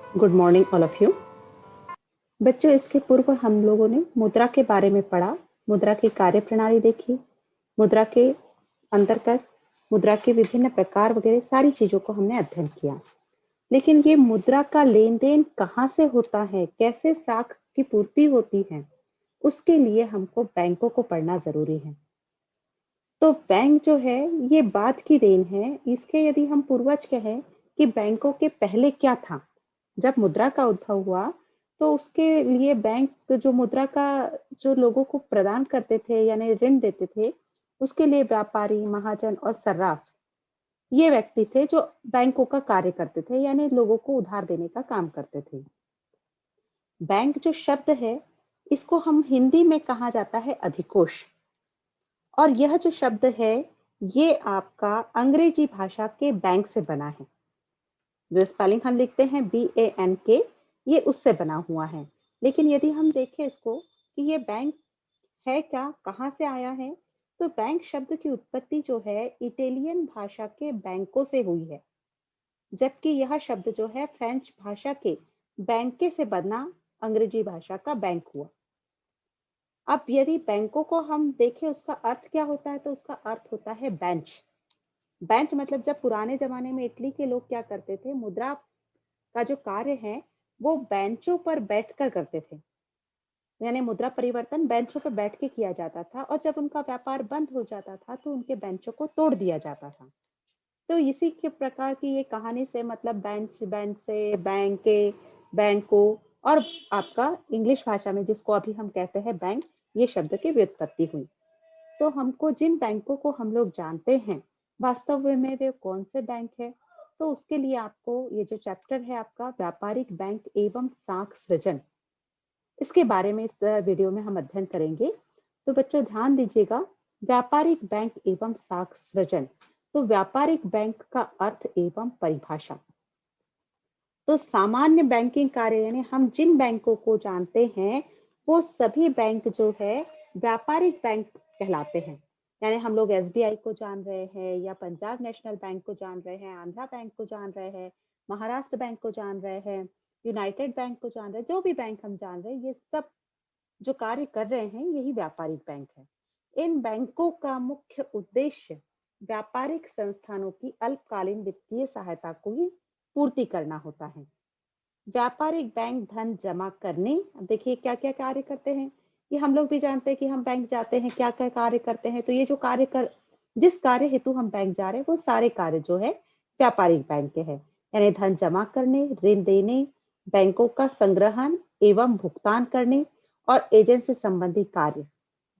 Good morning all of you. बच्चों, इसके पूर्व हम लोगों ने मुद्रा के बारे में पढ़ा। मुद्रा की कार्यप्रणाली देखी, मुद्रा के अंतर्गत मुद्रा के विभिन्न प्रकार वगैरह सारी चीजों को हमने अध्ययन किया। लेकिन ये मुद्रा का लेन देन कहाँ से होता है, कैसे साख की पूर्ति होती है, उसके लिए हमको बैंकों को पढ़ना जरूरी है। तो बैंक जो है ये बाद की देन है। इसके यदि हम पूर्वज कहें कि बैंकों के पहले क्या था, जब मुद्रा का उद्भव हुआ तो उसके लिए बैंक जो मुद्रा का जो लोगों को प्रदान करते थे यानी ऋण देते थे, उसके लिए व्यापारी, महाजन और सर्राफ ये व्यक्ति थे जो बैंकों का कार्य करते थे, यानी लोगों को उधार देने का काम करते थे। बैंक जो शब्द है इसको हम हिंदी में कहा जाता है अधिकोष, और यह जो शब्द है ये आपका अंग्रेजी भाषा के बैंक से बना है। जो स्पेलिंग हम लिखते हैं BANK, ये उससे बना हुआ है। लेकिन यदि हम देखें इसको कि ये बैंक है क्या, कहाँ से आया है, तो बैंक शब्द की उत्पत्ति जो है इटालियन भाषा के बैंकों से हुई है, जबकि यह शब्द जो है फ्रेंच भाषा के बैंके से बना अंग्रेजी भाषा का बैंक हुआ। अब यदि बैंकों को हम देखें उसका अर्थ क्या होता है, तो उसका अर्थ होता है बेंच। बेंच मतलब जब पुराने जमाने में इटली के लोग क्या करते थे, मुद्रा का जो कार्य है वो बेंचों पर बैठकर करते थे, यानी मुद्रा परिवर्तन बेंचों पर बैठ के किया जाता था, और जब उनका व्यापार बंद हो जाता था तो उनके बेंचों को तोड़ दिया जाता था। तो इसी के प्रकार की ये कहानी से मतलब बेंच, बेंच से बैंके, बैंको, और आपका इंग्लिश भाषा में जिसको अभी हम कहते हैं बैंक, ये शब्द की व्युत्पत्ति हुई। तो हमको जिन बैंकों को हम लोग जानते हैं वास्तव में वे कौन से बैंक है, तो उसके लिए आपको ये जो चैप्टर है आपका व्यापारिक बैंक एवं साख सृजन, इसके बारे में इस वीडियो में हम अध्ययन करेंगे। तो बच्चों ध्यान दीजिएगा, व्यापारिक बैंक एवं साख सृजन। तो व्यापारिक बैंक का अर्थ एवं परिभाषा। तो सामान्य बैंकिंग कार्य यानी हम जिन बैंकों को जानते हैं वो सभी बैंक जो है व्यापारिक बैंक कहलाते हैं। यानी हम लोग SBI को जान रहे हैं, या पंजाब नेशनल बैंक को जान रहे हैं, आंध्रा बैंक को जान रहे हैं, महाराष्ट्र बैंक को जान रहे हैं, यूनाइटेड बैंक को जान रहे हैं, जो भी बैंक हम जान रहे हैं ये सब जो कार्य कर रहे हैं यही व्यापारिक बैंक है। इन बैंकों का मुख्य उद्देश्य व्यापारिक संस्थानों की अल्पकालीन वित्तीय सहायता को ही पूर्ति करना होता है। व्यापारिक बैंक धन जमा करने, अब देखिए क्या क्या कार्य करते हैं, ये हम लोग भी जानते हैं कि हम बैंक जाते हैं क्या क्या कार्य करते हैं। तो ये जो कार्य कर जिस कार्य हेतु हम बैंक जा रहे हैं वो सारे कार्य जो है व्यापारिक बैंक के हैं, यानी धन जमा करने, ऋण देने, बैंकों का संग्रहण एवं भुगतान करने, और एजेंट से संबंधित कार्य,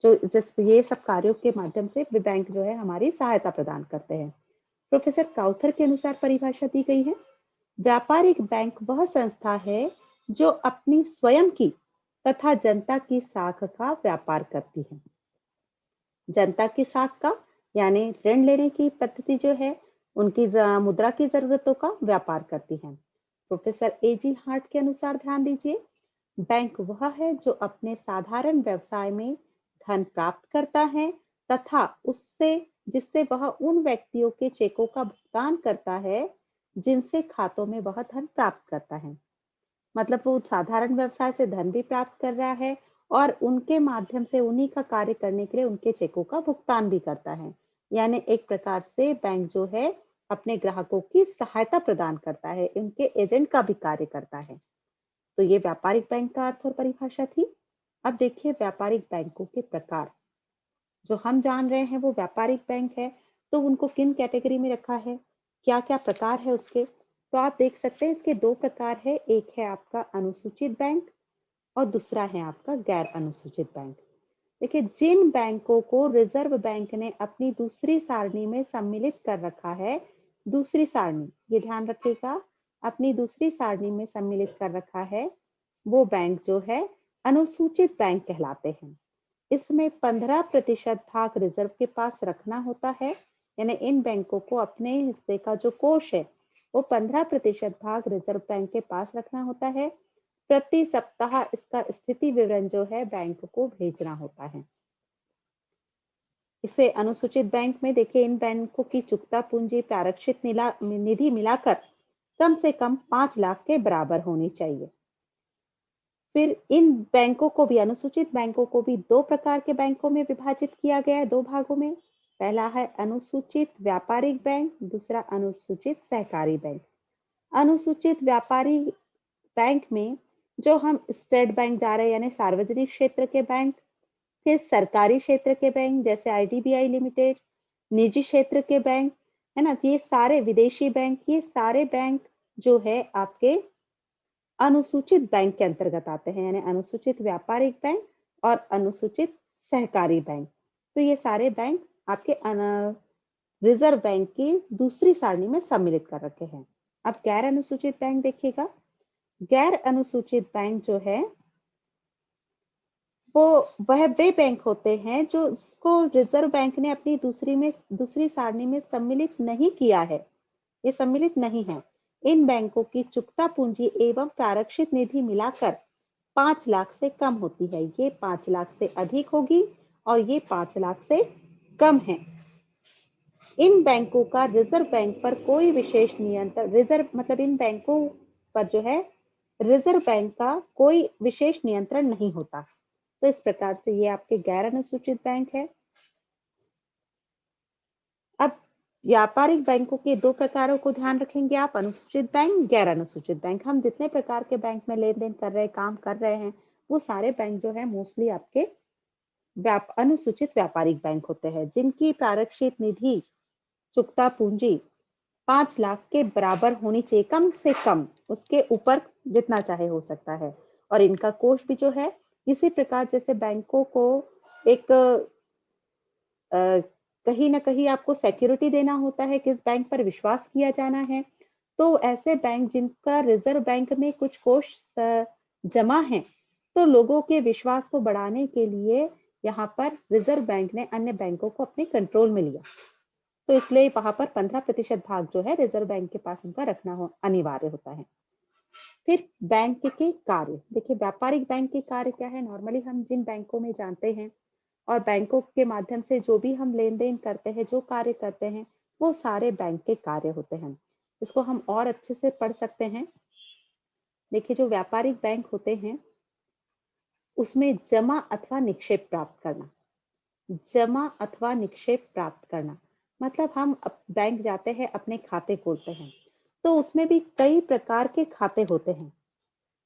जो जिस ये सब कार्यों के माध्यम से बैंक जो है हमारी सहायता प्रदान करते हैं। प्रोफेसर काउथर के अनुसार परिभाषा दी गई है, व्यापारिक बैंक वह संस्था है जो अपनी स्वयं की तथा जनता की साख का व्यापार करती है। जनता की साख का यानी ऋण लेने की पद्धति जो है उनकी मुद्रा की जरूरतों का व्यापार करती है। प्रोफेसर AG हार्ट के अनुसार ध्यान दीजिए, बैंक वह है जो अपने साधारण व्यवसाय में धन प्राप्त करता है तथा उससे जिससे वह उन व्यक्तियों के चेकों का भुगतान करता है जिनसे खातों में वह धन प्राप्त करता है। मतलब वो साधारण व्यवसाय से धन भी प्राप्त कर रहा है और उनके माध्यम से उन्हीं का कार्य करने के लिए उनके चेकों का भुगतान भी करता है। यानी एक प्रकार से बैंक जो है अपने ग्राहकों की सहायता प्रदान करता है, उनके एजेंट का भी कार्य करता है। तो ये व्यापारिक बैंक का अर्थ और परिभाषा थी। अब देखिए व्यापारिक बैंकों के प्रकार। जो हम जान रहे हैं वो व्यापारिक बैंक है, तो उनको किन कैटेगरी में रखा है, क्या क्या प्रकार है उसके, तो आप देख सकते हैं इसके दो प्रकार है। एक है आपका अनुसूचित बैंक और दूसरा है आपका गैर अनुसूचित बैंक। देखिए जिन बैंकों को रिजर्व बैंक ने अपनी दूसरी सारणी में सम्मिलित कर रखा है, दूसरी सारणी ये ध्यान रखिएगा, अपनी दूसरी सारणी में सम्मिलित कर रखा है, वो बैंक जो है अनुसूचित बैंक कहलाते हैं। इसमें 15% भाग रिजर्व के पास रखना होता है, यानी इन बैंकों को अपने हिस्से का जो कोष है वो 15% भाग रिजर्व बैंक के पास रखना होता है। प्रति सप्ताह इसका स्थिति विवरण जो है बैंक को भेजना होता है। इसे अनुसूचित बैंक में देखिए इन बैंकों की चुकता पूंजी प्रारक्षित निधि मिलाकर कम से कम 5 लाख के बराबर होनी चाहिए। फिर इन बैंकों को भी, अनुसूचित बैंकों को भी 2 प्रकार के बैंकों में विभाजित किया गया है, 2 भागों में। पहला है अनुसूचित व्यापारिक बैंक, दूसरा अनुसूचित सहकारी बैंक। अनुसूचित व्यापारी बैंक में जो हम स्टेट बैंक जा रहे हैं यानी सार्वजनिक क्षेत्र के बैंक, फिर सरकारी क्षेत्र के बैंक जैसे आईडीबीआई लिमिटेड, निजी क्षेत्र के बैंक, है ना? ये सारे विदेशी बैंक, ये सारे बैंक जो है आपके अनुसूचित बैंक के अंतर्गत आते हैं, यानी अनुसूचित व्यापारिक बैंक और अनुसूचित सहकारी बैंक। तो ये सारे बैंक आपके रिजर्व बैंक की दूसरी सारणी में सम्मिलित कर रखे हैं। अब गैर अनुसूचित बैंक देखिएगा। गैर अनुसूचित बैंक जो है वो वह वे बैंक होते हैं जो इसको रिजर्व बैंक ने अपनी दूसरी सारणी में सम्मिलित नहीं किया है, ये सम्मिलित नहीं है। इन बैंकों की चुकता पूंजी एवं प्रारक्षित निधि मिलाकर 5 लाख से कम होती है। ये 5 लाख से अधिक होगी और ये 5 लाख से कम है। इन बैंकों का रिजर्व बैंक पर कोई विशेष नियंत्रण, रिजर्व मतलब इन बैंकों पर जो है रिजर्व बैंक का कोई विशेष नियंत्रण नहीं होता। तो इस प्रकार से ये आपके गैर अनुसूचित बैंक है। अब व्यापारिक बैंकों के 2 प्रकारों को ध्यान रखेंगे आप, अनुसूचित बैंक, गैर अनुसूचित बैंक। हम जितने प्रकार के बैंक में लेन देन कर रहे हैं, काम कर रहे हैं, वो सारे बैंक जो है मोस्टली आपके अनुसूचित व्यापारिक बैंक होते हैं, जिनकी प्रारक्षित निधि चुकता पूंजी 5 लाख के बराबर होनी चाहिए, कम से कम। उसके ऊपर जितना चाहे हो सकता है। और इनका कोष भी जो है इसी प्रकार जैसे बैंकों को एक कहीं ना कहीं आपको सिक्योरिटी देना होता है, किस बैंक पर विश्वास किया जाना है, तो ऐसे बैंक जिनका रिजर्व बैंक में कुछ कोष जमा है, तो लोगों के विश्वास को बढ़ाने के लिए यहाँ पर रिजर्व बैंक ने अन्य बैंकों को अपने कंट्रोल में लिया। तो इसलिए वहां पर 15% भाग जो है रिजर्व बैंक के पास उनका रखना अनिवार्य होता है। फिर बैंक के कार्य देखिए, व्यापारिक बैंक के कार्य क्या है? नॉर्मली हम जिन बैंकों में जानते हैं और बैंकों के माध्यम से जो भी हम लेन देन करते हैं, जो कार्य करते हैं, वो सारे बैंक के कार्य होते हैं। इसको हम और अच्छे से पढ़ सकते हैं। देखिए, जो व्यापारिक बैंक होते हैं उसमें जमा अथवा निक्षेप प्राप्त करना, जमा अथवा निक्षेप प्राप्त करना मतलब हम बैंक जाते हैं, अपने खाते खोलते हैं, तो उसमें भी कई प्रकार के खाते होते हैं।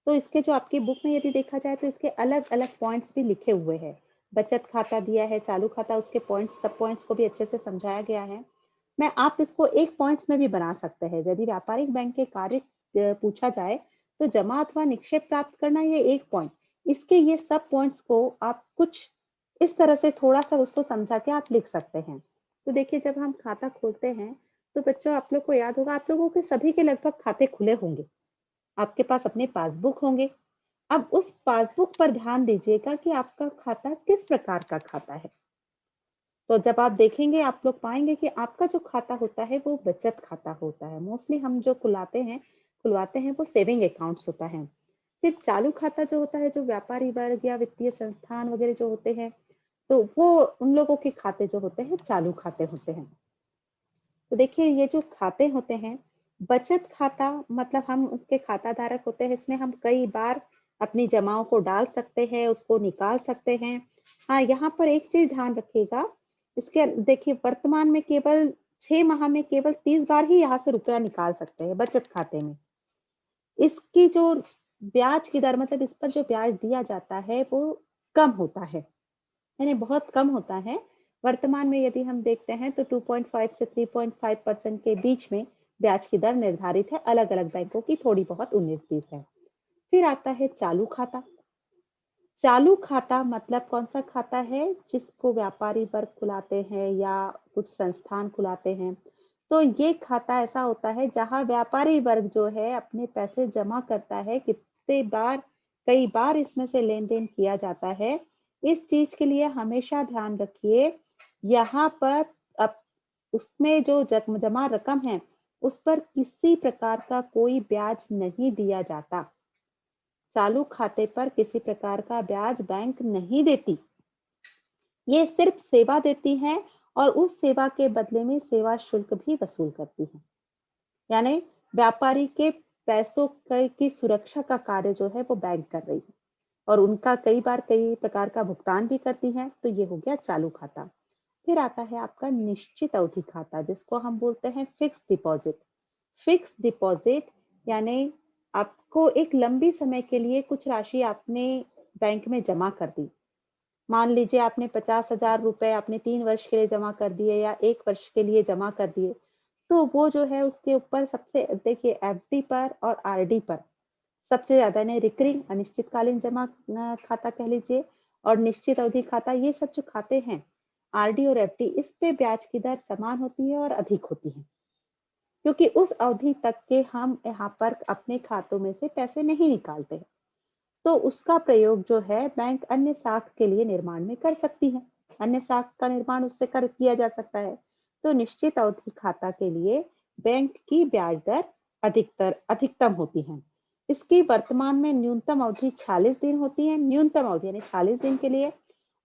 तो इसके जो आपकी बुक में यदि देखा जाए तो इसके अलग अलग पॉइंट्स भी लिखे हुए हैं। बचत खाता दिया है, चालू खाता, उसके पॉइंट्स, सब पॉइंट्स को भी अच्छे से समझाया गया है। मैं आप इसको एक पॉइंट्स में भी बना सकते हैं। यदि व्यापारिक बैंक के कार्य पूछा जाए तो जमा अथवा निक्षेप प्राप्त करना ये एक पॉइंट, इसके ये सब पॉइंट्स को आप कुछ इस तरह से थोड़ा सा उसको समझा के आप लिख सकते हैं। तो देखिए, जब हम खाता खोलते हैं तो बच्चों आप लोग को याद होगा, आप लोगों के सभी के लगभग खाते खुले होंगे, आपके पास अपने पासबुक होंगे। अब उस पासबुक पर ध्यान दीजिएगा कि आपका खाता किस प्रकार का खाता है। तो जब आप देखेंगे आप लोग पाएंगे कि आपका जो खाता होता है वो बचत खाता होता है। मोस्टली हम जो खुलवाते हैं वो सेविंग अकाउंट्स होता है। फिर चालू खाता जो होता है, जो व्यापारी वर्ग या वित्तीय संस्थान वगैरह जो होते हैं, तो वो उन लोगों के खाते जो होते हैं चालू खाते होते हैं। तो देखिए, ये जो खाते होते हैं, बचत खाता मतलब हम उसके खाता धारक होते हैं, इसमें हम कई बार अपनी जमाओं को डाल सकते हैं, उसको निकाल सकते हैं। हाँ, यहाँ पर एक चीज ध्यान रखिएगा, इसके देखिए वर्तमान में केवल 6 माह में केवल 30 बार ही यहाँ से रुपया निकाल सकते हैं बचत खाते में। इसकी जो ब्याज की दर मतलब इस पर जो ब्याज दिया जाता है वो कम होता है, यानी बहुत कम होता है। वर्तमान में यदि हम देखते हैं तो 2.5 से 3.5% के बीच में ब्याज की दर निर्धारित है। अलग अलग बैंकों की थोड़ी बहुत 19-20 है। फिर आता है चालू खाता। चालू खाता मतलब कौन सा खाता है? जिसको व्यापारी वर्ग खुलाते हैं या कुछ संस्थान खुलाते हैं। तो ये खाता ऐसा होता है जहां व्यापारी वर्ग जो है अपने पैसे जमा करता है। कितने बार, कई बार इसमें से लेन देन किया जाता है। इस चीज के लिए हमेशा ध्यान रखिए, यहाँ पर अब उसमें जो जमा रकम है उस पर किसी प्रकार का कोई ब्याज नहीं दिया जाता। चालू खाते पर किसी प्रकार का ब्याज बैंक नहीं देती, ये सिर्फ सेवा देती है और उस सेवा के बदले में सेवा शुल्क भी वसूल करती है। यानी व्यापारी के पैसों की सुरक्षा का कार्य जो है वो बैंक कर रही है और उनका कई बार कई प्रकार का भुगतान भी करती है। तो ये हो गया चालू खाता। फिर आता है आपका निश्चित अवधि खाता, जिसको हम बोलते हैं फिक्स डिपॉजिट। फिक्स डिपॉजिट यानी आपको एक लंबी समय के लिए कुछ राशि आपने बैंक में जमा कर दी। मान लीजिए आपने 50,000 रुपए आपने 3 वर्ष के लिए जमा कर दिए या 1 वर्ष के लिए जमा कर दिए, तो वो जो है उसके ऊपर सबसे देखिए एफडी पर और आरडी पर सबसे ज्यादा ने रिकरिंग अनिश्चितकालीन जमा खाता कह लीजिए और निश्चित अवधि खाता, ये सब जो खाते हैं आरडी और एफडी, इस पे ब्याज की दर समान होती है और अधिक होती है, क्योंकि उस अवधि तक के हम यहाँ पर अपने खातों में से पैसे नहीं निकालते हैं। तो उसका प्रयोग जो है बैंक अन्य साख के लिए निर्माण में कर सकती है। अन्य साख का निर्माण उससे कर किया जा सकता है। तो निश्चित अवधि खाता के लिए बैंक की ब्याज दर अधिकतम होती है। इसकी वर्तमान में न्यूनतम अवधि 46 दिन होती है, न्यूनतम अवधि यानी 46 दिन के लिए।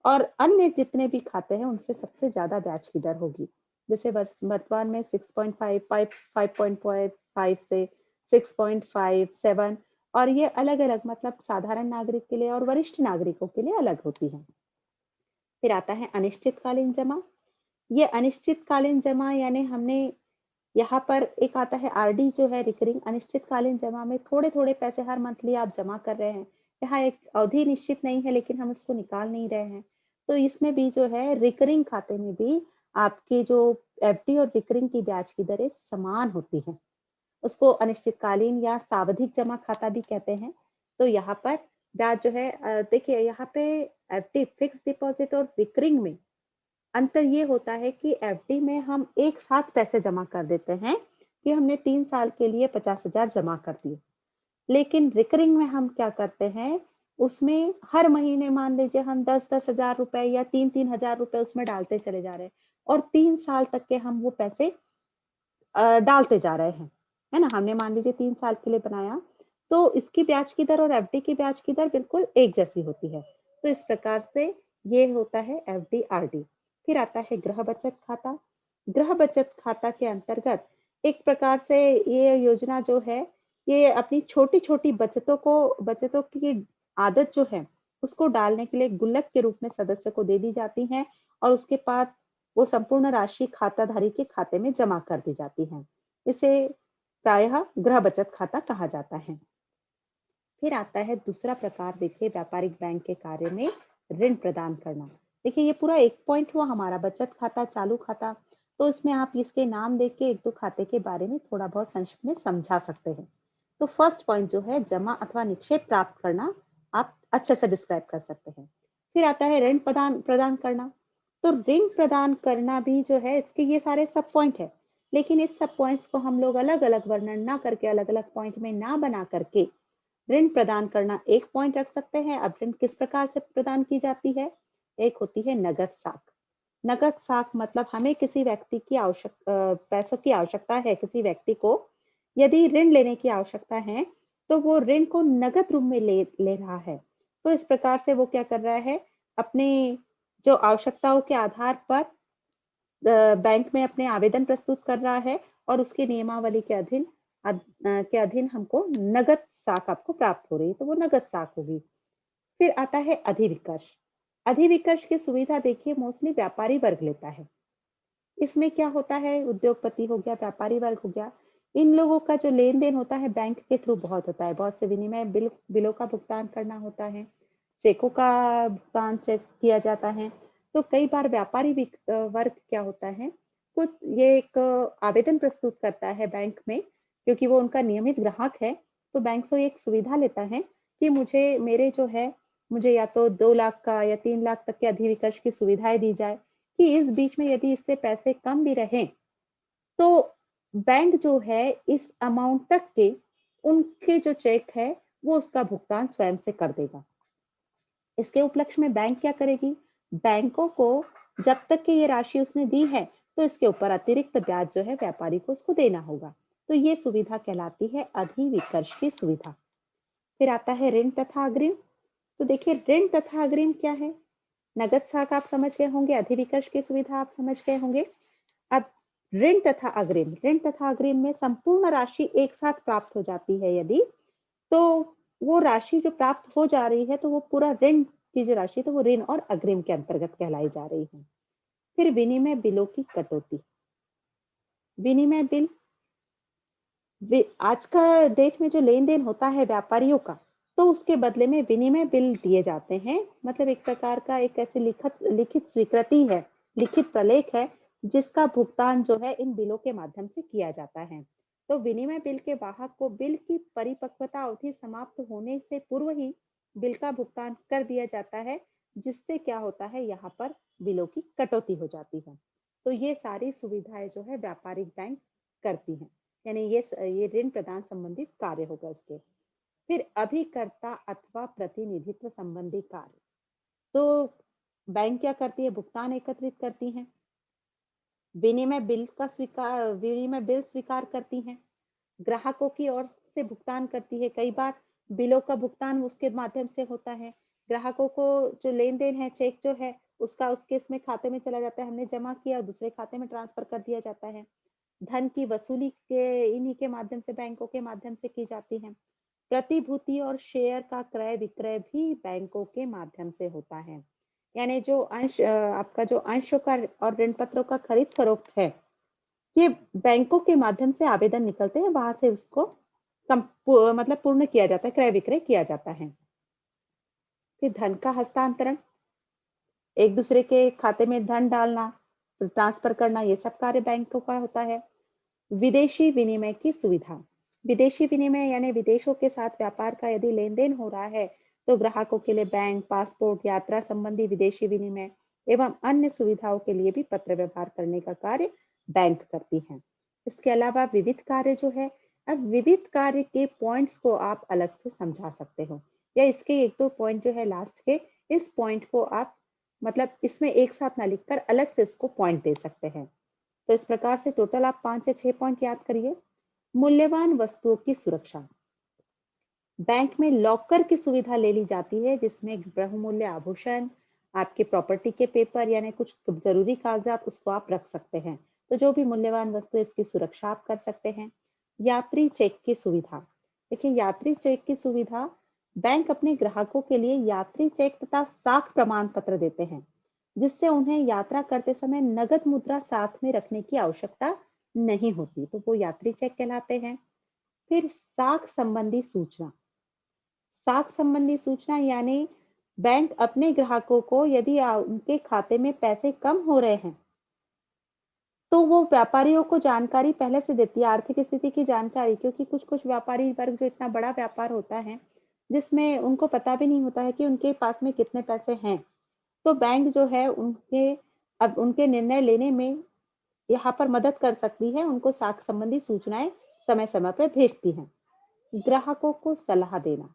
और अन्य जितने भी खाते हैं उनसे सबसे ज्यादा ब्याज की दर होगी। जैसे वर्तमान में 6.5 5.5 से 6.57, और ये अलग अलग मतलब साधारण नागरिक के लिए और वरिष्ठ नागरिकों के लिए अलग होती है। फिर आता है अनिश्चितकालीन जमा। ये अनिश्चितकालीन जमा यानी हमने यहाँ पर एक आता है आरडी जो है रिकरिंग अनिश्चितकालीन जमा में थोड़े थोड़े पैसे हर मंथली आप जमा कर रहे हैं। यहाँ एक अवधि निश्चित नहीं है लेकिन हम इसको निकाल नहीं रहे हैं। तो इसमें भी जो है रिकरिंग खाते में भी आपकी जो एफडी और रिकरिंग की ब्याज की दरें समान होती हैं। उसको अनिश्चितकालीन या सावधिक जमा खाता भी कहते हैं। तो यहाँ पर ब्याज जो है देखिए यहाँ पे एफडी फिक्स डिपॉजिट और रिकरिंग में अंतर ये होता है कि एफडी में हम एक साथ पैसे जमा कर देते हैं कि हमने 3 साल के लिए 50,000 जमा कर दिए। लेकिन रिकरिंग में हम क्या करते हैं, उसमें हर महीने मान लीजिए हम 10-10 हजार रुपए या 3-3 हजार रुपए उसमें डालते चले जा रहे हैं और 3 साल तक के हम वो पैसे डालते जा रहे हैं, है ना? हमने मान लीजिए 3 साल के लिए बनाया, तो इसकी ब्याज की दर और एफडी की ब्याज की दर बिल्कुल एक जैसी होती है। तो इस प्रकार से ये होता है एफडी, आरडी। फिर आता है गृह बचत खाता। गृह बचत खाता के अंतर्गत एक प्रकार से ये योजना जो है, ये अपनी छोटी-छोटी बचतों की आदत जो है, उसको डालने के लिए गुल्लक के रूप में सदस्य को दे दी जाती हैं और उसके बाद वो संपूर्ण राशि खाताधारी के खाते में जमा कर दी जाती है। इसे प्रायः गृह बचत खाता कहा जाता है। फिर आता है दूसरा प्रकार, देखिए व्यापारिक बैंक के कार्य में ऋण प्रदान करना। देखिए ये पूरा एक पॉइंट हुआ हमारा बचत खाता, चालू खाता। तो इसमें आप इसके नाम देख के एक दो खाते के बारे में थोड़ा बहुत संक्षिप्त में समझा सकते हैं। तो फर्स्ट पॉइंट जो है जमा अथवा निक्षेप प्राप्त करना, आप अच्छे से डिस्क्राइब कर सकते हैं। फिर आता है ऋण प्रदान प्रदान करना। तो ऋण प्रदान करना भी जो है इसके ये सारे सब पॉइंट है, लेकिन इस सब पॉइंट्स को हम लोग अलग अलग वर्णन ना करके अलग अलग पॉइंट में ना बना करके ऋण प्रदान करना एक पॉइंट रख सकते हैं। अब ऋण किस प्रकार से प्रदान की जाती है? एक होती है नगद साख। नगद साख मतलब हमें किसी व्यक्ति की पैसों की आवश्यकता है, किसी व्यक्ति को यदि ऋण लेने की आवश्यकता है, तो वो ऋण को नगद रूप में ले ले रहा है। तो इस प्रकार से वो क्या कर रहा है, अपने जो आवश्यकताओं के आधार पर बैंक में अपने आवेदन प्रस्तुत कर रहा है और उसकी नियमावली के अधीन हमको नगद साख आपको प्राप्त हो रही है, तो वो नगद साख होगी। फिर आता है अधिविकर्ष। अधिविकर्ष की सुविधा देखिए मोस्टली व्यापारी वर्ग लेता है। इसमें क्या होता है, उद्योगपति हो गया, व्यापारी वर्ग हो गया, इन लोगों का जो लेन-देन होता है बैंक के थ्रू बहुत होता है। बहुत से विनिमय बिलों का भुगतान करना होता है, चेकों का भुगतान चेक किया जाता है। तो कई बार व्यापारी वर्ग क्या होता है, खुद ये एक आवेदन प्रस्तुत करता है बैंक में, क्योंकि वो उनका नियमित ग्राहक है। तो बैंक से एक सुविधा लेता है कि मुझे या तो 2 लाख का या 3 लाख तक के अधिविकर्ष की सुविधाएँ दी जाए, कि इस बीच में यदि इससे पैसे कम भी रहें, तो बैंक जो है इस अमाउंट तक के उनके जो चेक है, वो उसका भुगतान स्वयं से कर देगा। इसके उपलक्ष्य में बैंक क्या करेगी? बैंकों को जब तक कि ये राशि उसने दी है, तो इसके ऊपर अतिरिक्त ब्याज जो है व्यापारी को उसको देना होगा। तो ये सुविधा कहलाती है अधिविकर्ष की सुविधा। फिर आता है ऋण तथा अग्रिम। तो देखिए ऋण तथा अग्रिम क्या है? नगद साख आप समझ गए होंगे, अधिविकर्ष की सुविधा आप समझ गए होंगे। अब ऋण तथा अग्रिम, ऋण तथा अग्रिम में संपूर्ण राशि एक साथ प्राप्त हो जाती है यदि, तो वो राशि जो प्राप्त हो जा रही है तो वो पूरा ऋण की जो राशि तो वो ऋण और अग्रिम के अंतर्गत कहलाई जा रही है। फिर विनिमय बिलों की कटौती। विनिमय बिल, आज का डेट में जो लेन-देन होता है व्यापारियों का, तो उसके बदले में विनिमय बिल दिए जाते हैं। मतलब एक प्रकार का एक ऐसी लिखित स्वीकृति है, लिखित प्रलेख है, जिसका भुगतान जो है इन बिलों के माध्यम से किया जाता है। तो विनिमय बिल के वाहक को बिल की परिपक्वता अवधि समाप्त होने से पूर्व ही बिल का भुगतान कर दिया जाता है, जिससे क्या होता है यहाँ पर बिलों की कटौती हो जाती है। तो ये सारी सुविधाएं जो है व्यापारिक बैंक करती हैं। यानी ये ऋण प्रदान संबंधित कार्य होगा उसके। फिर अभिकर्ता अथवा प्रतिनिधित्व संबंधी कार्य। तो बैंक क्या करती है? भुगतान एकत्रित करती है, विनिमय बिल स्वीकार करती हैं, ग्राहकों की ओर से भुगतान करती है। कई बार बिलों का भुगतान उसके माध्यम से होता है। ग्राहकों को जो लेन-देन है, चेक जो है उसका उसके इसमें खाते में चला जाता है, हमने जमा किया दूसरे खाते में ट्रांसफर कर दिया जाता है। धन की वसूली के इन्हीं के माध्यम से, बैंकों के माध्यम से की जाती है। प्रतिभूति और शेयर का क्रय विक्रय भी बैंकों के माध्यम से होता है। यानी जो आपका जो अंशों का और ऋण पत्रों का खरीद फरोख्त है, ये बैंकों के माध्यम से आवेदन निकलते हैं, वहां से उसको मतलब पूर्ण किया जाता है, क्रय विक्रय किया जाता है। फिर धन का हस्तांतरण, एक दूसरे के खाते में धन डालना, ट्रांसफर करना, ये सब कार्य बैंकों का होता है। विदेशी विनिमय की सुविधा। विदेशी विनिमय यानी विदेशों के साथ व्यापार का यदि लेन-देन हो रहा है, तो ग्राहकों के लिए बैंक, पासपोर्ट, यात्रा संबंधी विदेशी विनिमय एवं अन्य सुविधाओं के लिए भी पत्र व्यवहार करने का कार्य बैंक करती है। इसके अलावा विविध कार्य जो है, अब विविध कार्य के पॉइंट्स को आप अलग से समझा सकते हो, या इसके 1-2 पॉइंट जो है लास्ट के, इस पॉइंट को आप मतलब इसमें एक साथ ना लिखकर अलग से इसको पॉइंट दे सकते हैं। तो इस प्रकार से टोटल आप 5 या 6 पॉइंट याद करिए। मूल्यवान वस्तुओं की सुरक्षा। बैंक में लॉकर की सुविधा ले ली जाती है, जिसमें बहुमूल्य आभूषण, आपके प्रॉपर्टी के पेपर यानी कुछ जरूरी कागजात उसको आप रख सकते हैं। तो जो भी मूल्यवान वस्तु है इसकी सुरक्षा आप कर सकते हैं। यात्री चेक की सुविधा। देखिए, यात्री चेक की सुविधा, बैंक अपने ग्राहकों के लिए यात्री चेक तथा साख प्रमाण पत्र देते हैं, जिससे उन्हें यात्रा करते समय नगद मुद्रा साथ में रखने की आवश्यकता नहीं होती, तो वो यात्री चेक कहलाते हैं। फिर साख संबंधी सूचना। साख संबंधी सूचना यानी बैंक अपने ग्राहकों को यदि उनके खाते में पैसे कम हो रहे हैं, तो वो व्यापारियों को जानकारी पहले से देती है, आर्थिक स्थिति की जानकारी, क्योंकि कुछ-कुछ व्यापारी वर्ग जो इतना बड़ा व्यापार होता है, जिसमें उनको पता भी नहीं होता है कि उनके पास में कितने पैसे हैं। तो बैंक जो है उनके निर्णय लेने में यहाँ पर मदद कर सकती है, उनको साख संबंधी सूचनाएँ समय-समय पर भेजती हैं। ग्राहकों को सलाह देना,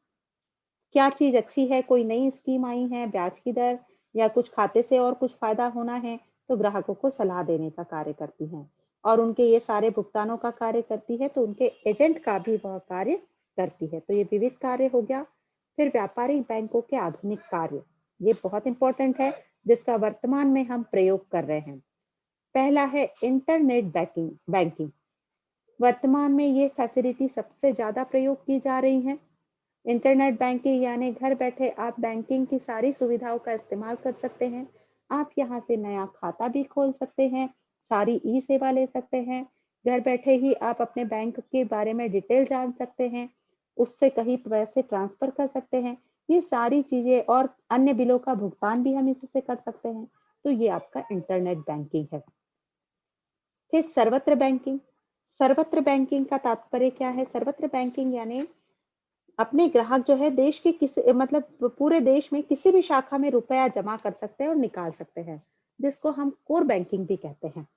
क्या चीज़ अच्छी है, कोई नई स्कीम आई है, ब्याज की दर या कुछ खाते से और कुछ फ़ायदा होना है, तो ग्राहकों को सलाह देने का कार्य करती हैं। और उनके ये सारे भुगतानों का कार्य करती है, तो उनके एजेंट का भी वह कार्य करती है। तो ये विविध कार्य हो गया। फिर व्यापारिक बैंकों के आधुनिक कार्य, ये बहुत इम्पोर्टेंट है, जिसका वर्तमान में हम प्रयोग कर रहे हैं। पहला है इंटरनेट बैंकिंग। वर्तमान में ये फैसिलिटी सबसे ज़्यादा प्रयोग की जा रही है। इंटरनेट बैंकिंग यानी घर बैठे आप बैंकिंग की सारी सुविधाओं का इस्तेमाल कर सकते हैं। आप यहाँ से नया खाता भी खोल सकते हैं, सारी ई सेवा ले सकते हैं। घर बैठे ही आप अपने बैंक के बारे में डिटेल जान सकते हैं, उससे कहीं पैसे ट्रांसफर कर सकते हैं। ये सारी चीज़ें और अन्य बिलों का भुगतान भी हम इसी से कर सकते हैं। तो ये आपका इंटरनेट बैंकिंग है। फिर सर्वत्र बैंकिंग। सर्वत्र बैंकिंग का तात्पर्य क्या है? सर्वत्र बैंकिंग यानी अपने ग्राहक जो है देश के किसी मतलब पूरे देश में किसी भी शाखा में रुपया जमा कर सकते हैं और निकाल सकते हैं, जिसको हम कोर बैंकिंग भी कहते हैं।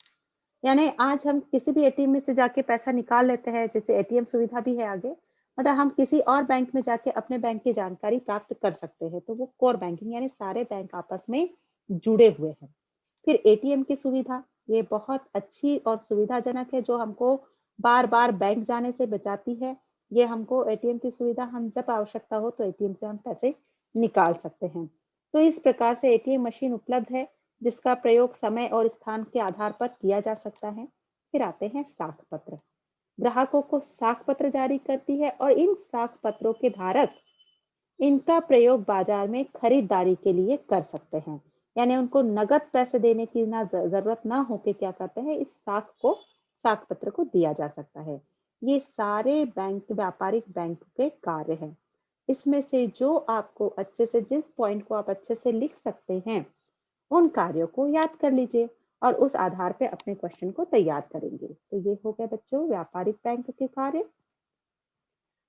यानी आज हम किसी भी एटीएम में से जाके पैसा निकाल लेते हैं, जैसे एटीएम सुविधा भी है आगे, मतलब हम किसी और बैंक में जाके अपने बैंक की जानकारी प्राप्त कर सकते हैं, तो वो कोर बैंकिंग यानी सारे बैंक आपस में जुड़े हुए हैं। फिर एटीएम की सुविधा, ये बहुत अच्छी और सुविधाजनक है, जो हमको बार-बार बैंक जाने से बचाती है। ये हमको एटीएम की सुविधा, हम जब आवश्यकता हो तो एटीएम से हम पैसे निकाल सकते हैं। तो इस प्रकार से एटीएम मशीन उपलब्ध है, जिसका प्रयोग समय और स्थान के आधार पर किया जा सकता है। फिर आते हैं साख पत्र। ग्राहकों को साख पत्र जारी करती है और इन साख पत्रों के धारक इनका प्रयोग बाजार में खरीदारी के लिए कर सकते हैं। यानी उनको नगद पैसे देने की ना जरूरत ना हो के क्या करते हैं, इस साख पत्र को दिया जा सकता है। ये सारे बैंक व्यापारिक बैंक के कार्य हैं। इसमें से जो आपको अच्छे से, जिस पॉइंट को आप अच्छे से लिख सकते हैं, उन कार्यों को याद कर लीजिए और उस आधार पे अपने क्वेश्चन को तैयार करेंगे। तो ये हो गया बच्चों व्यापारिक बैंक के कार्य।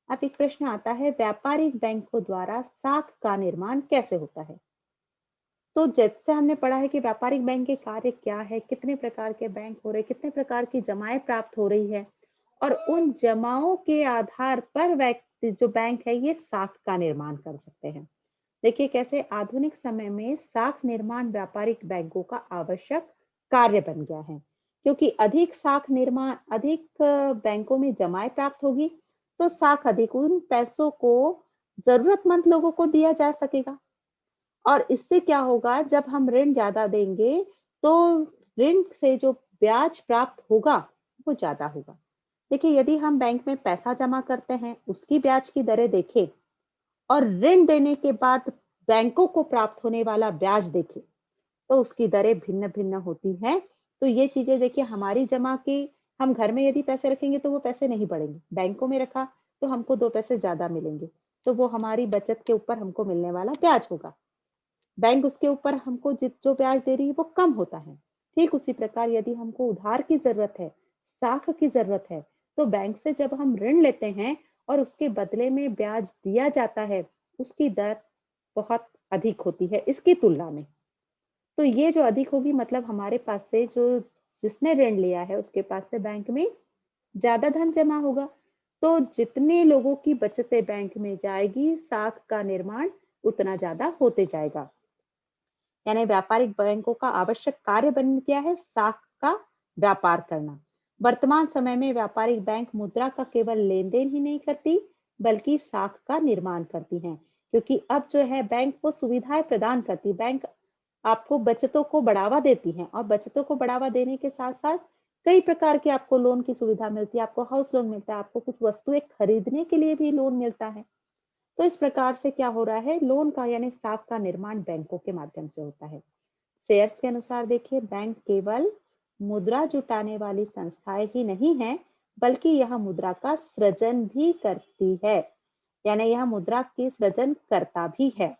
अब एक प्रश्न आता है, व्यापारिक बैंकों द्वारा साख का निर्माण कैसे होता है? तो जैसे हमने पढ़ा है कि व्यापारिक बैंक के कार्य क्या है, कितने प्रकार के बैंक हो रहे, कितने प्रकार की जमाएं प्राप्त हो रही है और उन जमाओं के आधार पर व्यक्ति जो बैंक है ये साख का निर्माण कर सकते हैं। देखिए कैसे आधुनिक समय में साख निर्माण व्यापारिक बैंकों का आवश्यक कार्य बन गया है, क्योंकि अधिक साख निर्माण, अधिक बैंकों में जमाएं प्राप्त होगी तो साख अधिक, उन पैसों को जरूरतमंद लोगों को दिया जा सकेगा और इससे क्या होगा, जब हम ऋण ज्यादा देंगे तो ऋण से जो ब्याज प्राप्त होगा वो ज्यादा होगा। देखिए यदि हम बैंक में पैसा जमा करते हैं, उसकी ब्याज की दरें देखें और ऋण देने के बाद बैंकों को प्राप्त होने वाला ब्याज देखें तो उसकी दरें भिन्न भिन्न होती हैं। तो ये चीजें देखिए, हमारी जमा की, हम घर में यदि पैसे रखेंगे तो वो पैसे नहीं बढ़ेंगे, बैंकों में रखा तो हमको 2 पैसे ज्यादा मिलेंगे, तो वो हमारी बचत के ऊपर हमको मिलने वाला ब्याज होगा। बैंक उसके ऊपर हमको जो ब्याज दे रही है वो कम होता है। ठीक उसी प्रकार यदि हमको उधार की जरूरत है, साख की जरूरत है, तो बैंक से जब हम ऋण लेते हैं और उसके बदले में ब्याज दिया जाता है, उसकी दर बहुत अधिक होती है इसकी तुलना में। तो ये जो अधिक होगी मतलब हमारे पास से जो, जिसने ऋण लिया है उसके पास से बैंक में ज्यादा धन जमा होगा। तो जितने लोगों की बचतें बैंक में जाएगी, साख का निर्माण उतना ज्यादा होते जाएगा। यानी व्यापारिक बैंकों का आवश्यक कार्य बन गया है साख का व्यापार करना। वर्तमान समय में व्यापारिक बैंक मुद्रा का केवल लेन देन ही नहीं करती बल्कि साख का निर्माण करती हैं, क्योंकि अब जो है बैंक वो सुविधाएं प्रदान करती, बैंक आपको बचतों को बढ़ावा देती हैं और बचतों को बढ़ावा देने के साथ साथ कई प्रकार की आपको लोन की सुविधा मिलती है। आपको हाउस लोन मिलता है, आपको कुछ वस्तुएं खरीदने के लिए भी लोन मिलता है। तो इस प्रकार से क्या हो रहा है, लोन का यानी साख का निर्माण बैंकों के माध्यम से होता है। शेयर्स के अनुसार देखिए, बैंक केवल मुद्रा जुटाने वाली संस्थाएं ही नहीं है बल्कि यह मुद्रा का सृजन भी करती है, यानी यह मुद्रा की सृजन करता भी है।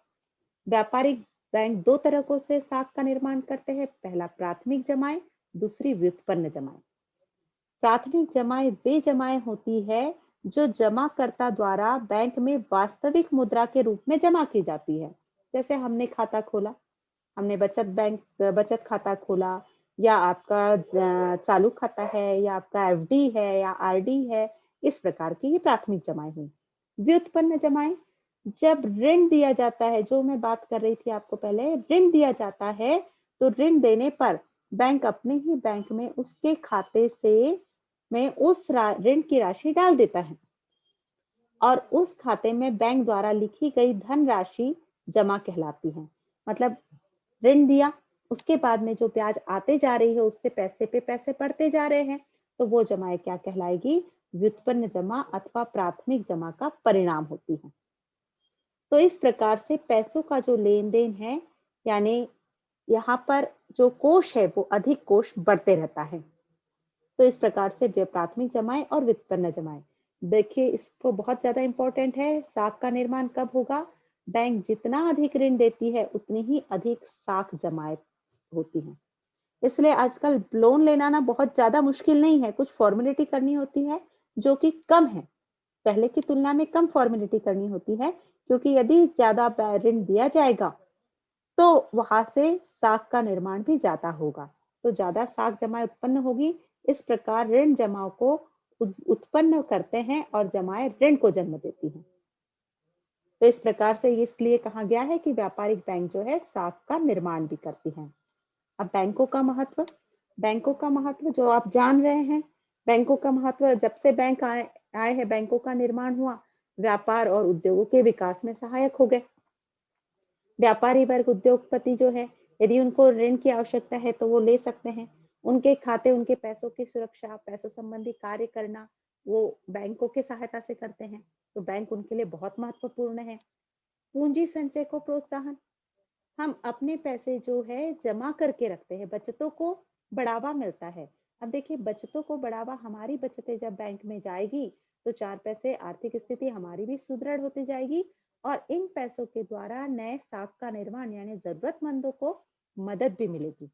व्यापारिक बैंक 2 तरीकों से साख का निर्माण करते हैं, पहला प्राथमिक जमाएं, दूसरी व्युत्पन्न जमाएं। प्राथमिक जमाएं वे जमाएं होती है जो जमाकर्ता द्वारा बैंक में वास्तविक मुद्रा के रूप में जमा की जाती है। जैसे हमने खाता खोला, हमने बचत खाता खोला, या आपका चालू खाता है, या आपका एफडी है या आरडी है, इस प्रकार की ये प्राथमिक जमाएं हुई। व्युत्पन्न जमाएं, जब ऋण दिया जाता है, जो मैं बात कर रही थी आपको पहले, ऋण दिया जाता है तो ऋण देने पर बैंक अपने ही बैंक में उसके खाते से में उस ऋण की राशि डाल देता है और उस खाते में बैंक द्वारा लिखी गई धनराशि जमा कहलाती है। मतलब ऋण दिया, उसके बाद में जो ब्याज आते जा रही है उससे पैसे पे पैसे बढ़ते जा रहे हैं, तो वो जमाएं क्या कहलाएगी, व्युत्पन्न जमा अथवा प्राथमिक जमा का परिणाम होती है। तो इस प्रकार से पैसों का जो लेन देन है, यानी यहाँ पर जो कोष है वो अधिक कोष बढ़ते रहता है। तो इस प्रकार से प्राथमिक जमाएं और व्युत्पन्न जमाएं, देखिए इसको बहुत ज्यादा इंपॉर्टेंट है। साख का निर्माण कब होगा, बैंक जितना अधिक ऋण देती है उतनी ही अधिक साख जमाएं होती हैं। इसलिए आजकल लोन लेना ना बहुत ज्यादा मुश्किल नहीं है, कुछ फॉर्मेलिटी करनी होती है जो कि कम है, पहले की तुलना में कम फॉर्मेलिटी करनी होती है, क्योंकि यदि ज्यादा ऋण दिया जाएगा तो वहां से साख का निर्माण भी ज्यादा होगा, तो ज्यादा साख जमाएं उत्पन्न होगी। इस प्रकार ऋण जमाओं को उत्पन्न करते हैं और जमाएं ऋण को जन्म देती हैं। तो इस प्रकार से इसलिए कहा गया है कि व्यापारिक बैंक जो है साख का निर्माण भी करती हैं। अब बैंकों का महत्व जो आप जान रहे हैं, बैंकों का महत्व, जब से बैंक आए हैं बैंकों का निर्माण हुआ, व्यापार और उद्योगों के विकास में सहायक हो गए। व्यापारी वर्ग, उद्योगपति जो है, यदि उनको ऋण की आवश्यकता है तो वो ले सकते हैं। उनके खाते, उनके पैसों की सुरक्षा, पैसों संबंधी कार्य करना, वो बैंकों की सहायता से करते हैं। तो बैंक उनके लिए बहुत महत्वपूर्ण है। पूंजी संचय को प्रोत्साहन, हम अपने पैसे जो है जमा करके रखते हैं, बचतों को बढ़ावा मिलता है। अब देखिए, बचतों को बढ़ावा, हमारी बचतें जब बैंक में जाएगी तो चार पैसे आर्थिक स्थिति हमारी भी सुदृढ़ होती जाएगी और इन पैसों के द्वारा नए साख का निर्माण यानी जरूरतमंदों को मदद भी मिलेगी।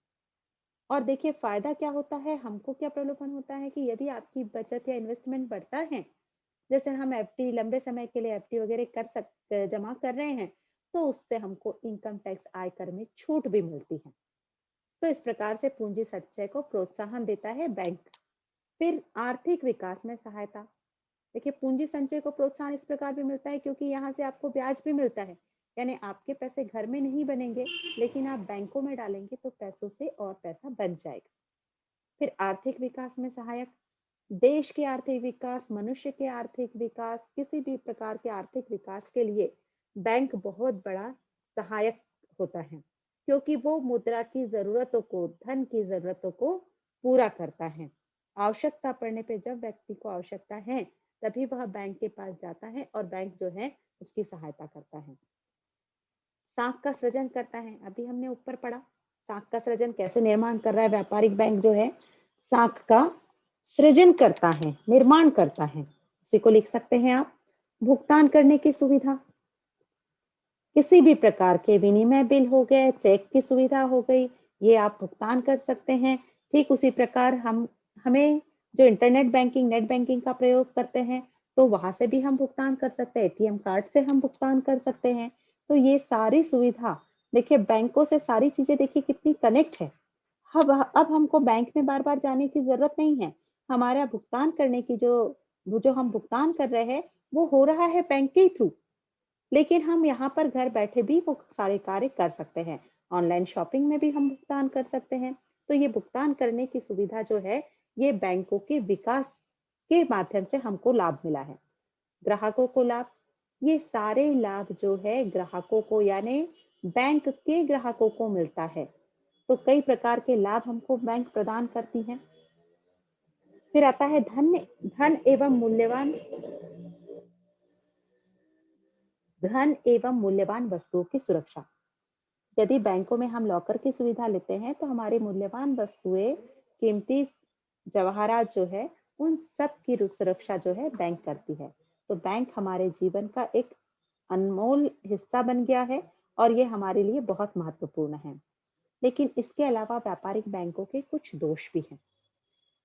और देखिए फायदा क्या होता है, हमको क्या प्रलोभन होता है कि यदि आपकी बचत या इन्वेस्टमेंट बढ़ता है, जैसे हम एफडी लंबे समय के लिए एफडी वगैरह जमा कर रहे हैं, तो उससे हमको इनकम टैक्स आयकर में छूट भी मिलती है। तो इस प्रकार से पूंजी संचय को प्रोत्साहन देता है बैंक। फिर आर्थिक विकास में सहायता, देखिए पूंजी संचय को प्रोत्साहन इस प्रकार भी मिलता है क्योंकि यहाँ से आपको ब्याज भी मिलता है, यानी आपके पैसे घर में नहीं बनेंगे, लेकिन आप बैंकों में डालेंगे तो पैसों से और पैसा बन जाएगा। फिर आर्थिक विकास में सहायक, देश के आर्थिक विकास, मनुष्य के आर्थिक विकास, किसी भी प्रकार के आर्थिक विकास के लिए बैंक बहुत बड़ा सहायक होता है, क्योंकि वो मुद्रा की जरूरतों को, धन की जरूरतों को पूरा करता है। आवश्यकता पड़ने पे, जब व्यक्ति को आवश्यकता है, तभी वह बैंक के पास जाता है और बैंक जो है उसकी सहायता करता है। साख का सृजन करता है, अभी हमने ऊपर पढ़ा साख का सृजन कैसे निर्माण कर रहा है, व्यापारिक बैंक जो है साख का सृजन करता है, निर्माण करता है। उसी को लिख सकते हैं आप। भुगतान करने की सुविधा, किसी भी प्रकार के विनिमय बिल हो गए, चेक की सुविधा हो गई, ये आप भुगतान कर सकते हैं। ठीक उसी प्रकार हमें जो इंटरनेट बैंकिंग, नेट बैंकिंग का प्रयोग करते हैं, तो वहां से भी हम भुगतान कर सकते हैं, एटीएम कार्ड से हम भुगतान कर सकते हैं। तो ये सारी सुविधा, देखिए बैंकों से सारी चीजें देखिए कितनी कनेक्ट है। अब हमको बैंक में बार बार जाने की जरूरत नहीं है। हमारा भुगतान करने की जो हम भुगतान कर रहे हैं, वो हो रहा है बैंक के थ्रू, लेकिन हम यहाँ पर घर बैठे भी वो सारे कार्य कर सकते हैं। ऑनलाइन शॉपिंग में भी हम भुगतान कर सकते हैं। तो ये भुगतान करने की सुविधा जो है, ये बैंकों के विकास के माध्यम से हमको लाभ मिला है। ग्राहकों को लाभ, ये सारे लाभ जो है ग्राहकों को यानी बैंक के ग्राहकों को मिलता है। तो कई प्रकार के लाभ हमको बैंक प्रदान करती है। फिर आता है धन एवं मूल्यवान वस्तुओं की सुरक्षा। यदि बैंकों में हम लॉकर की सुविधा लेते हैं तो हमारी मूल्यवान वस्तुएं, कीमती जवाहरात जो है, उन सब की सुरक्षा जो है बैंक करती है। तो बैंक हमारे जीवन का एक अनमोल हिस्सा बन गया है और ये हमारे लिए बहुत महत्वपूर्ण है। लेकिन इसके अलावा व्यापारिक बैंकों के कुछ दोष भी हैं।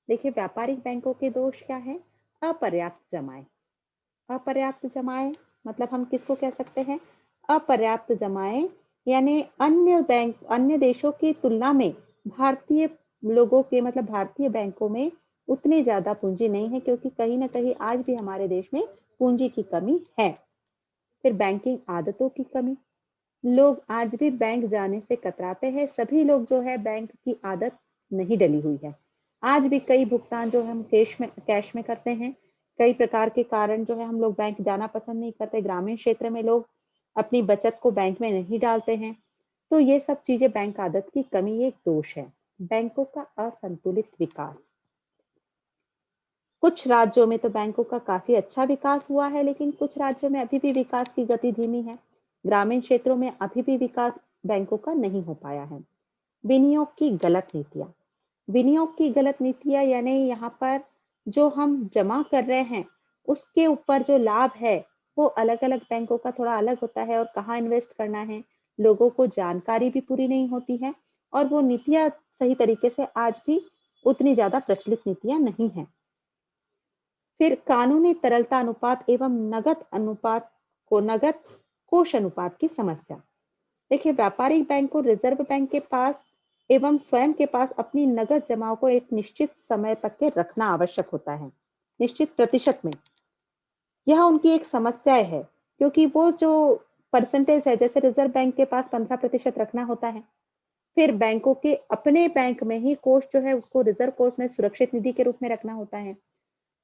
देखिए व्यापारिक बैंकों के दोष क्या है? अपर्याप्त जमाएं। अपर्याप्त जमाएं मतलब हम किसको कह सकते हैं? अपर्याप्त जमाएं यानी अन्य देशों की तुलना में भारतीय लोगों के मतलब भारतीय बैंकों में उतनी ज्यादा पूंजी नहीं है, क्योंकि कहीं ना कहीं आज भी हमारे देश में पूंजी की कमी है। फिर बैंकिंग आदतों की कमी, लोग आज भी बैंक जाने से कतराते हैं। सभी लोग जो है बैंक की आदत नहीं डली हुई है। आज भी कई भुगतान जो हम कैश में करते हैं। कई प्रकार के कारण जो है हम लोग बैंक जाना पसंद नहीं करते। ग्रामीण क्षेत्र में लोग अपनी बचत को बैंक में नहीं डालते हैं। तो ये सब चीजें बैंक आदत की कमी एक दोष है। बैंकों का असंतुलित विकास, कुछ राज्यों में तो बैंकों का काफी अच्छा विकास हुआ है, लेकिन कुछ राज्यों में अभी भी विकास की गति धीमी है। ग्रामीण क्षेत्रों में अभी भी विकास बैंकों का नहीं हो पाया है। विनियोग की गलत नीतियां, विनियोग की गलत नीतियां यानी यहाँ पर जो हम जमा कर रहे हैं उसके ऊपर जो लाभ है वो अलग अलग बैंकों का थोड़ा अलग होता है, और कहाँ इन्वेस्ट करना है लोगों को जानकारी भी पूरी नहीं होती है, और वो नीतियां सही तरीके से आज भी उतनी ज्यादा प्रचलित नीतियां नहीं है। फिर कानूनी तरलता अनुपात एवं नगद कोष अनुपात की समस्या। देखिए व्यापारिक बैंक को रिजर्व बैंक के पास एवं स्वयं के पास अपनी नगद जमाओं को एक निश्चित समय तक के रखना आवश्यक होता है, निश्चित प्रतिशत में। यह उनकी एक समस्या है, क्योंकि वो जो परसेंटेज है, जैसे रिजर्व बैंक के पास 15% रखना होता है, फिर बैंकों के अपने बैंक में ही कोष जो है उसको रिजर्व कोष में सुरक्षित निधि के रूप में रखना होता है।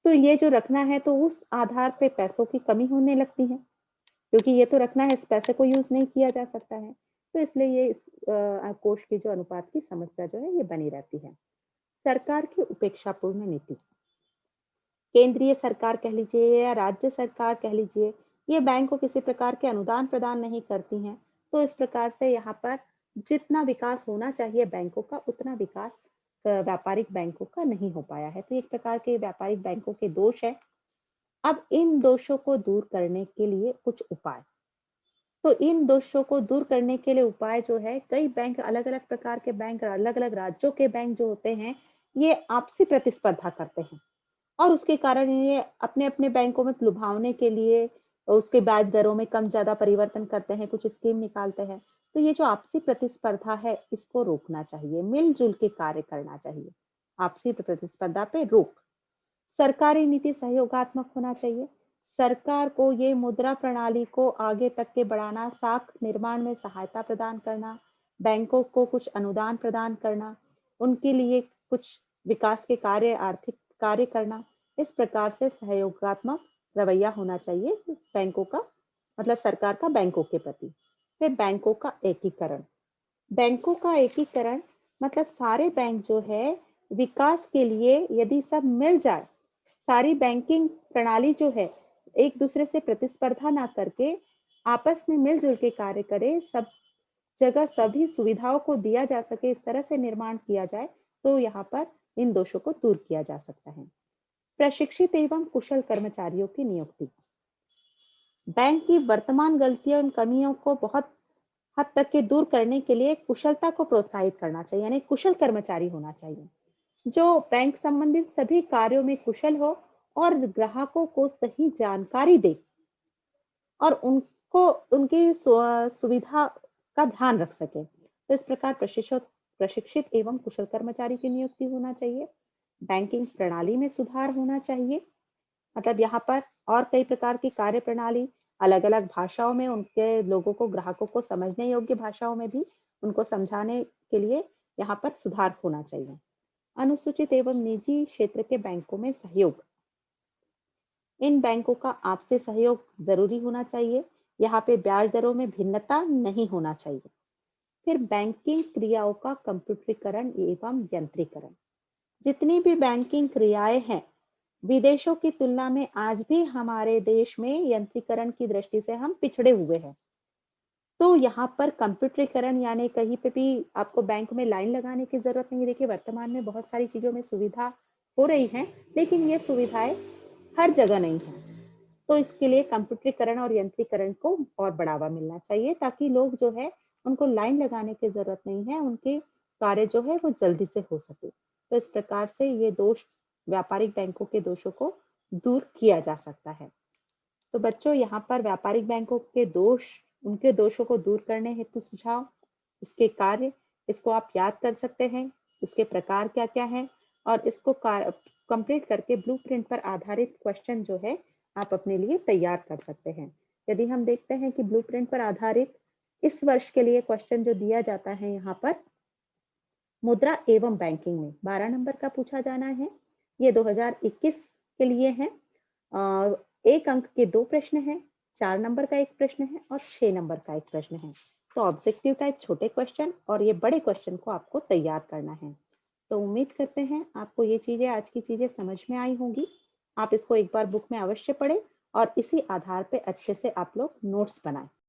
तो ये जो रखना है तो उस आधार पे पैसों की कमी होने लगती है, क्योंकि ये तो रखना है, इस पैसे को यूज नहीं किया जा सकता है। तो इसलिए ये कोष की जो अनुपात की समस्या जो है ये बनी रहती है। सरकार की उपेक्षापूर्ण नीति। केंद्रीय सरकार कह लीजिए या राज्य सरकार कह लीजिए, ये बैंक को किसी प्रकार के अनुदान प्रदान नहीं करती हैं। तो इस प्रकार से यहाँ पर जितना विकास होना चाहिए बैंकों का, उतना विकास व्यापारिक बैंकों का नहीं हो पाया है। तो एक प्रकार के व्यापारिक बैंकों के दोष है। अब इन दोषों को दूर करने के लिए कुछ उपाय। तो इन दोषों को दूर करने के लिए उपाय जो है, कई बैंक, अलग-अलग प्रकार के बैंक, अलग-अलग राज्यों के बैंक जो होते हैं, ये आपसी प्रतिस्पर्धा करते हैं। और उसके कारण ये अपने-अपने बैंकों में लुभावने के लिए उसके ब्याज दरों में कम-ज्यादा परिवर्तन करते हैं, कुछ स्कीम निकालते हैं। तो ये जो आपसी प्रतिस्पर्धा है, इसको रोकना चाहिए, मिल-जुल के कार्य करना चाहिए। आपसी प्रतिस्पर्धा पे रोक। सरकारी नीति सहयोगात्मक होना चाहिए। सरकार को ये मुद्रा प्रणाली को आगे तक के बढ़ाना, साख निर्माण में सहायता प्रदान करना, बैंकों को कुछ अनुदान प्रदान करना, उनके लिए कुछ विकास के कार्य, आर्थिक कार्य करना, इस प्रकार से सहयोगात्मक रवैया होना चाहिए बैंकों का, मतलब सरकार का बैंकों के प्रति। फिर बैंकों का एकीकरण। बैंकों का एकीकरण मतलब सारे बैंक जो है विकास के लिए यदि सब मिल जाए, सारी बैंकिंग प्रणाली जो है एक दूसरे से प्रतिस्पर्धा ना करके आपस में मिलजुल के कार्य करे, सब जगह सभी सुविधाओं को दिया जा सके, इस तरह से निर्माण किया जाए, तो यहाँ पर इन दोषों को दूर किया जा सकता है। प्रशिक्षित एवं कुशल कर्मचारियों की नियुक्ति। बैंक की वर्तमान गलतियों एवं कमियों को बहुत हद तक के दूर करने के लिए कुशलता को प्रोत्साहित करना चाहिए, यानी कुशल कर्मचारी होना चाहिए, जो बैंक संबंधित सभी कार्यों में कुशल हो और ग्राहकों को सही जानकारी दे और उनको उनकी सुविधा का ध्यान रख सके। तो इस प्रकार प्रशिक्षित प्रशिक्षित एवं कुशल कर्मचारी की नियुक्ति होना चाहिए। बैंकिंग प्रणाली में सुधार होना चाहिए, मतलब यहाँ पर और कई प्रकार की कार्य प्रणाली अलग-अलग भाषाओं में उनके लोगों को, ग्राहकों को समझने योग्य भाषाओं में भी उनको समझाने के लिए यहाँ पर सुधार होना चाहिए। अनुसूचित एवं निजी क्षेत्र के बैंकों में सहयोग। इन बैंकों का आपसी सहयोग जरूरी होना चाहिए। यहाँ पे ब्याज दरों में भिन्नता नहीं होना चाहिए। फिर बैंकिंग क्रियाओं का कंप्यूटरीकरण एवं यंत्रीकरण। जितनी भी बैंकिंग क्रियाएं हैं, विदेशों की तुलना में आज भी हमारे देश में यंत्रीकरण की दृष्टि से हम पिछड़े हुए हैं। तो यहाँ पर कंप्यूटरीकरण, यानी कहीं पे भी आपको बैंक में लाइन लगाने की जरूरत नहीं। देखिए वर्तमान में बहुत सारी चीजों में सुविधा हो रही है, लेकिन ये सुविधाएं हर जगह नहीं है। तो इसके लिए कंप्यूटरीकरण और यंत्रीकरण को और बढ़ावा मिलना चाहिए, ताकि लोग जो है उनको लाइन लगाने की जरूरत नहीं है, उनके कार्य जो है वो जल्दी से हो सके। तो इस प्रकार से ये दोष, व्यापारिक बैंकों के दोषों को दूर किया जा सकता है। तो बच्चों, यहाँ पर व्यापारिक बैंकों के दोष, उनके दोषों को दूर करने हेतु सुझाव, उसके कार्य, इसको आप याद कर सकते हैं, उसके प्रकार क्या क्या हैं, और इसको कंप्लीट करके ब्लूप्रिंट पर आधारित क्वेश्चन जो है आप अपने लिए तैयार कर सकते हैं। यदि हम देखते हैं कि ब्लूप्रिंट पर आधारित इस वर्ष के लिए क्वेश्चन जो दिया जाता है यहाँ पर मुद्रा एवं बैंकिंग में 12 नंबर का पूछा जाना है। ये 2021 के लिए है। 1 अंक के 2 प्रश्न हैं, 4 नंबर का 1 प्रश्न है और 6 नंबर का 1 प्रश्न है। तो ऑब्जेक्टिव टाइप छोटे क्वेश्चन और ये बड़े क्वेश्चन को आपको तैयार करना है। तो उम्मीद करते हैं आपको ये चीजें, आज की चीजें समझ में आई होंगी। आप इसको एक बार बुक में अवश्य पढ़ें और इसी आधार पे अच्छे से आप लोग नोट्स बनाएं।